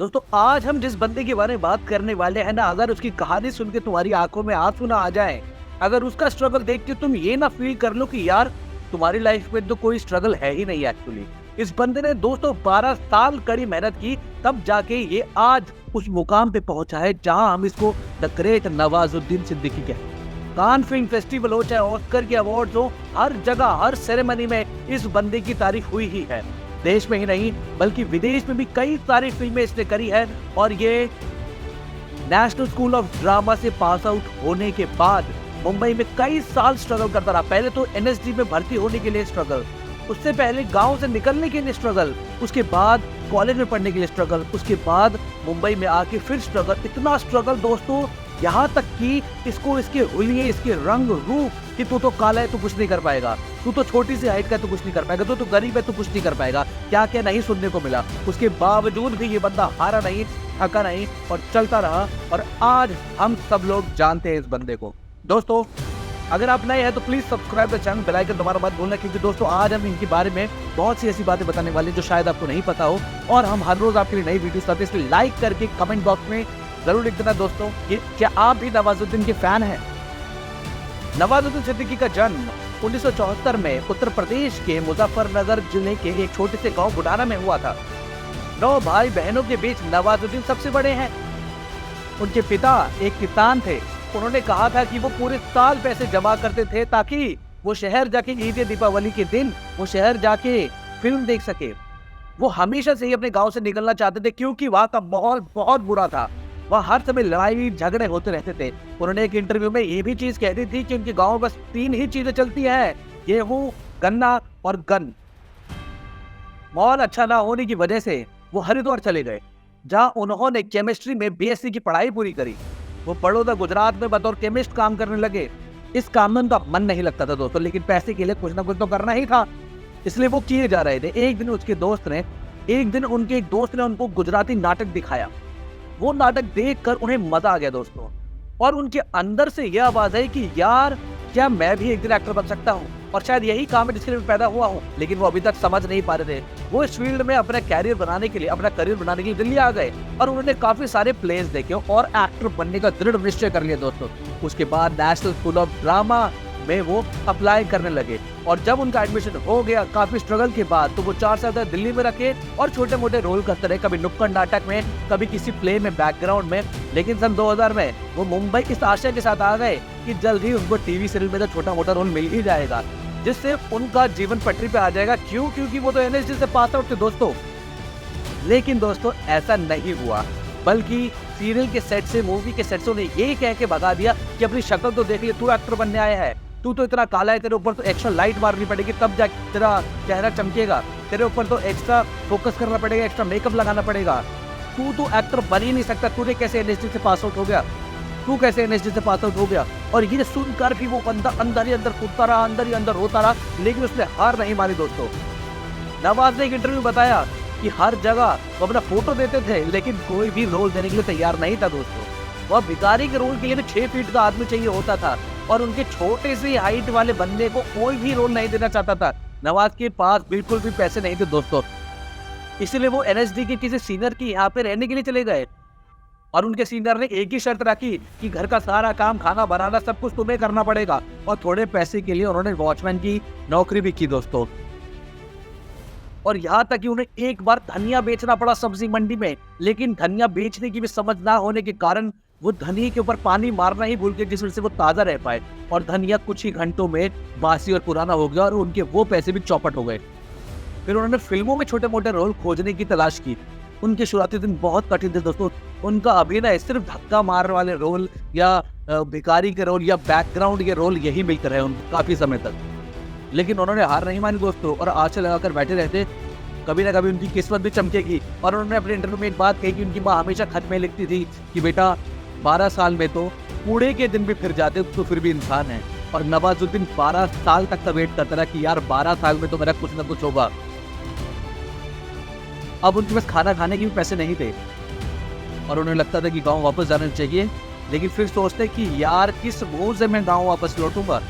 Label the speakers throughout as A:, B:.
A: दोस्तों आज हम जिस बंदे के बारे में बात करने वाले हैं ना, अगर उसकी कहानी सुन के तुम्हारी आंखों में आंसू ना आ जाए, अगर उसका स्ट्रगल देख के तुम ये ना फील कर लो कि यार तुम्हारी लाइफ में तो कोई स्ट्रगल है ही नहीं एक्चुअली। इस बंदे ने दोस्तों 12 साल कड़ी मेहनत की, तब जाके ये आज उस मुकाम पे पहुंचा है जहां हम इसको द ग्रेट नवाजुद्दीन सिद्दीकी कहते हैं। कान फिल्म फेस्टिवल हो चाहे ऑस्कर के अवार्ड हो, हर जगह हर सेरेमनी में इस बंदे की तारीफ हुई ही है। देश में ही नहीं बल्कि विदेश में भी कई सारी फिल्में इसने करी है। और ये नेशनल स्कूल ऑफ ड्रामा से पास आउट होने के बाद मुंबई में कई साल स्ट्रगल करता रहा। पहले तो एनएसडी में भर्ती होने के लिए स्ट्रगल, उससे पहले गांव से निकलने के लिए स्ट्रगल, उसके बाद कॉलेज में पढ़ने के लिए स्ट्रगल, उसके बाद मुंबई में आके फिर स्ट्रगल। इतना स्ट्रगल दोस्तों, यहाँ तक कि इसको इसके हुलिये, इसके रंग रूप कि तू तो काला है तो कुछ नहीं कर पाएगा, तू तो छोटी सी हाइट का तो कुछ नहीं कर पाएगा, तू तो गरीब है तो कुछ नहीं कर पाएगा, क्या क्या नहीं सुनने को मिला। उसके बावजूद भी ये बंदा हारा नहीं, थका नहीं और चलता रहा। और आज हम सब लोग जानते हैं इस बंदे को। दोस्तों अगर आप नए हैं तो please subscribe the channel, bell icon दोबारा मत भूलना, क्योंकि दोस्तों आज हम इनके बारे में बहुत सी ऐसी बातें बताने वाले हैं जो शायद आपको नहीं पता हो। और हम हर रोज आपके लिए नई वीडियोस लाते हैं, इसलिए लाइक करके कमेंट बॉक्स में जरूर लिख देना दोस्तों कि क्या आप भी नवाजुद्दीन के फैन हैं। नवाजुद्दीन सिद्दीकी का जन्म 1974 में उत्तर प्रदेश के मुजफ्फरनगर जिले के एक छोटे से गांव बुढ़ाना में हुआ था। 9 भाई बहनों के बीच नवाजुद्दीन सबसे बड़े हैं। उनके पिता एक किसान थे। उन्होंने कहा था कि वो पूरे साल पैसे जमा करते थे ताकि वो शहर जाके ईद दीपावली के दिन वो शहर जाके फिल्म देख सके। वो हमेशा से ही अपने गांव से निकलना चाहते थे क्योंकि वहाँ का माहौल बहुत बुरा था। वहाँ हर समय लड़ाई झगड़े होते रहते थे। उन्होंने एक इंटरव्यू में ये भी चीज कह दी थी कि उनके गांव में बस 3 ही चीजें चलती हैं, गेहूं, गन्ना और गन। माहौल अच्छा ना होने की वजह से वो हरिद्वार चले गए, जहां उन्होंने केमिस्ट्री में बीएससी की पढ़ाई पूरी करी। वो बड़ौदा गुजरात में बतौर केमिस्ट काम करने लगे। इस काम में उनका मन नहीं लगता था दोस्तों, लेकिन पैसे के लिए कुछ ना कुछ तो करना ही था, इसलिए वो किए जा रहे थे। एक दिन उनके एक दोस्त ने उनको गुजराती नाटक दिखाया। वो नाटक देखकर उन्हें मजा आ गया दोस्तों, और उनके अंदर से यह आवाज आई कि यार क्या मैं भी एक दिन एक्टर बन सकता हूँ, और शायद यही काम है जिसके लिए मैं पैदा हुआ हूँ। लेकिन वो अभी तक समझ नहीं पा रहे थे। वो इस फील्ड में अपना करियर बनाने के लिए दिल्ली आ गए, और उन्होंने काफी सारे प्लेस देखे और एक्टर बनने का दृढ़ निश्चय कर लिया दोस्तों। उसके बाद नेशनल स्कूल ऑफ ड्रामा में वो अप्लाई करने लगे, और जब उनका एडमिशन हो गया काफी स्ट्रगल के बाद, तो वो 4 साल तक दिल्ली में रखे और छोटे मोटे रोल करते रहे, कभी नुक्कड़ नाटक में, कभी किसी प्ले में बैकग्राउंड में। लेकिन सन 2000 में वो मुंबई इस आशय के साथ आ गए कि जल्द ही उनको टीवी सीरियल में तो छोटा मोटा रोल मिल ही जाएगा, जिससे उनका जीवन पटरी पे आ जाएगा। क्योंकि वो तो एनएसडी से पास आउट थे दोस्तों। लेकिन दोस्तों ऐसा नहीं हुआ, बल्कि सीरियल के सेट से, मूवी के सेट से उन्हें ये कह के भगा दिया कि अपनी शक्ल तो देख लिया, तू एक्टर बनने आया है, तू तो इतना काला है, तेरे ऊपर तो एक्स्ट्रा लाइट मारनी पड़ेगी तब जाके तेरा चेहरा चमकेगा, तेरे ऊपर तो एक्स्ट्रा फोकस करना पड़ेगा, एक्स्ट्रा मेकअप लगाना पड़ेगा, तू तो एक्टर बन ही नहीं सकता, तूने कैसे एनएसडी से पास आउट हो गया, तू कैसे एनएसडी से पास आउट हो गया। और ये सुनकर भी वो बंदा अंदर ही अंदर कूदता रहा, अंदर ही अंदर रोता रहा, लेकिन उसने हार नहीं मानी दोस्तों। नवाज ने एक इंटरव्यू में बताया कि हर जगह वो अपना फोटो देते थे, लेकिन कोई भी रोल देने के लिए तैयार नहीं था दोस्तों। वह भिखारी के रोल के लिए तो 6 फीट का आदमी चाहिए होता था, और उनके छोटे से हाइट वाले बंदे को कोई भी रोल नहीं देना चाहता था। नवाज के पास बिल्कुल भी पैसे नहीं थे दोस्तों, इसलिए वो एनएसडी के किसी सीनियर की यहाँ पे रहने के लिए चले गए, और उनके सीनियर ने एक ही शर्त रखी कि घर का सारा काम, खाना बनाना, सब कुछ तुम्हें करना पड़ेगा। और थोड़े पैसे के लिए उन्होंने वॉचमैन की नौकरी भी की दोस्तों। और यहाँ तक कि उन्हें एक बार धनिया बेचना पड़ा सब्जी मंडी में, लेकिन धनिया बेचने की भी समझ ना होने के कारण वो धनिया के ऊपर पानी मारना ही भूल गए, जिस वजह से वो ताजा रह पाए, और धनिया कुछ ही घंटों में बासी और पुराना हो गया, और उनके वो पैसे भी चौपट हो गए। फिर उन्होंने फिल्मों में छोटे मोटे रोल खोजने की तलाश की। उनके शुरुआती दिन बहुत कठिन थे दोस्तों। उनका अभिनय सिर्फ धक्का मारने वाले रोल या भिखारी के रोल या बैकग्राउंड के रोल यही मिलते रहे उनको काफी समय तक। लेकिन उन्होंने हार नहीं मानी दोस्तों, और आशा लगाकर बैठे रहते, कभी ना कभी उनकी किस्मत भी चमकेगी। और उन्होंने अपने इंटरव्यू में एक बात कही कि उनकी माँ हमेशा खत में लिखती थी कि बेटा 12 साल में तो कूड़े के दिन भी फिर जाते, तो फिर भी इंसान है। और नवाजुद्दीन 12 साल तक का वेट करता रहा कि यार 12 साल में तो मेरा कुछ ना कुछ होगा। अब उनके पास खाना खाने के भी पैसे नहीं थे, और उन्हें लगता था कि गांव वापस जाना चाहिए, लेकिन फिर सोचते कि यार किस मुंह से मैं गांव वापस लौटूंगा।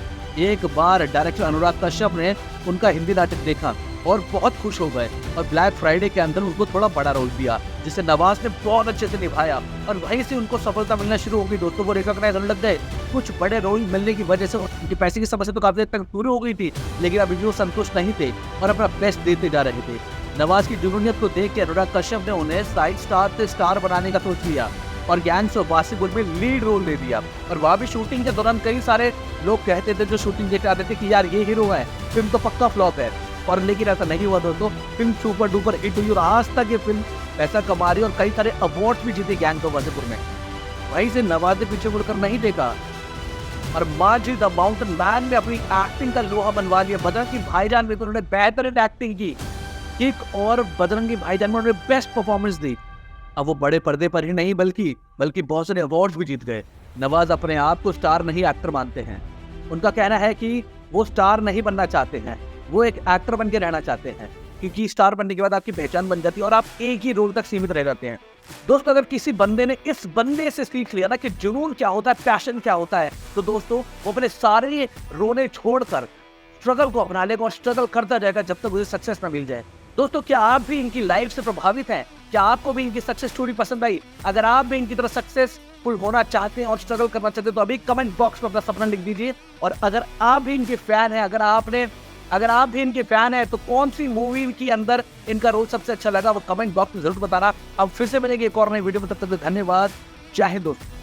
A: एक बार डायरेक्टर अनुराग कश्यप ने उनका हिंदी नाटक देखा, और बहुत खुश हो गए और ब्लैक फ्राइडे के अंदर उनको थोड़ा बड़ा रोल दिया जिसे नवाज ने बहुत अच्छे से निभाया और वहीं से उनको सफलता मिलना शुरू हो गई। दोस्तों वो रिकॉग्नाइज होने लग गए। कुछ बड़े रोल मिलने की वजह से उनकी पैसे की समस्या तो काफी हद तक पूरी हो गई थी, लेकिन अभी भी वो संतुष्ट नहीं थे और अपना बेस्ट देते जा रहे थे। नवाज की जुनूनियत को देख के अनुराग कश्यप ने उन्हें साइड स्टार से स्टार बनाने का सोच लिया और गैंग्स ऑफ वासेपुर में लीड रोल दे दिया। और वहाँ भी शूटिंग के दौरान कई सारे लोग कहते थे, जो शूटिंग देखते आते थे, कि यार ये हीरो है, फिल्म तो पक्का फ्लॉप है। और लेकिन ऐसा नहीं हुआ दोस्तों, फिल्म सुपर डुपर हिट हुई और आज तक ये फिल्म पैसा कमा रही और कई सारे अवार्ड भी जीते गैंग्स ऑफ वासेपुर में। वहीं से नवाज ने पीछे मुड़कर नहीं देखा और मांझी द माउंटेन मैन में अपनी एक्टिंग का लोहा मनवा लिया। बजरंगी भाईजान में तो उन्होंने बेहतरीन एक्टिंग की, किक और बजरंगी भाईजान में उन्होंने बेस्ट परफॉर्मेंस दी। अब वो बड़े पर्दे पर ही नहीं बल्कि बहुत सारे अवार्ड्स भी जीत गए। नवाज अपने आप को स्टार नहीं एक्टर मानते हैं। उनका कहना है कि वो स्टार नहीं बनना चाहते हैं, वो एक एक्टर बन के रहना चाहते हैं, क्योंकि स्टार बनने के बाद आपकी पहचान बन जाती है और आप एक ही रोल तक सीमित रह जाते हैं। दोस्तों अगर किसी बंदे ने इस बंदे से सीख लिया ना कि जुनून क्या होता है, पैशन क्या होता है, तो दोस्तों वो अपने सारे रोने छोड़कर स्ट्रगल को अपना लेगा और स्ट्रगल करता जाएगा जब तक उसे सक्सेस ना मिल जाए। दोस्तों क्या आप भी इनकी लाइफ से प्रभावित हैं? क्या आपको भी इनकी सक्सेस स्टोरी पसंद आई? अगर आप भी इनकी तरह सक्सेसफुल होना चाहते हैं और स्ट्रगल करना चाहते हैं तो अभी कमेंट बॉक्स में अपना सपना लिख दीजिए। और अगर आप भी इनके फैन हैं, अगर आप भी इनके फैन हैं, तो कौन सी मूवी के अंदर इनका रोल सबसे अच्छा लगा वो कमेंट बॉक्स में जरूर बताना। अब फिर से मिलेंगे एक और नई वीडियो में, तब तक धन्यवाद। जय हिंद दोस्तों।